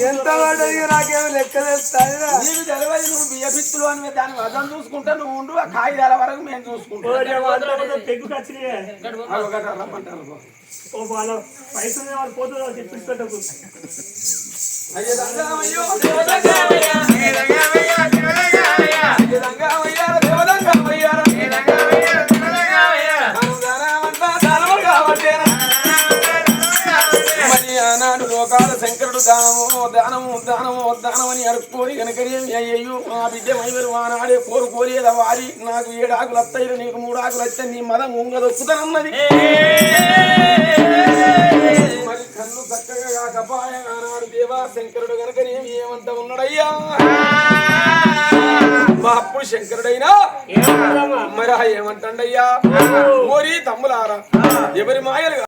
ఎంత పడ్డది నాకేమో లెక్క తెలుస్తాయి నీకు తెలియదు నువ్వు బియ్య పిత్తులు అని దాని వదం చూసుకుంటా నువ్వు ఉండు ఆ కాగితాల వరకు మేము చూసుకుంటాం పైసలు పోతుందో తెప్పించుకోటకు ఆనాడు లోకాల శంకరుడు దానము అని అడుక్కోని కనుకనేమి అయ్యో ఆ బిడ్డ మైవరు ఆనాడే కోరుకోలేదా వారి నాకు 7 ఆకులు వస్తాయి నీకు 3 ఆకులు వస్తే నీ మదం ఉంగదొక్కుతానన్నది మరి కన్ను చక్కగా కాకపాయ ఆనాడు దేవా శంకరుడు కనుకనేమి ఏమంట ఉన్నాడయ్యా మా అప్పుడు శంకరుడైనా మరి ఏమంటాడయ్యా ఓరి తమ్ములారా ఎవరి మాయలు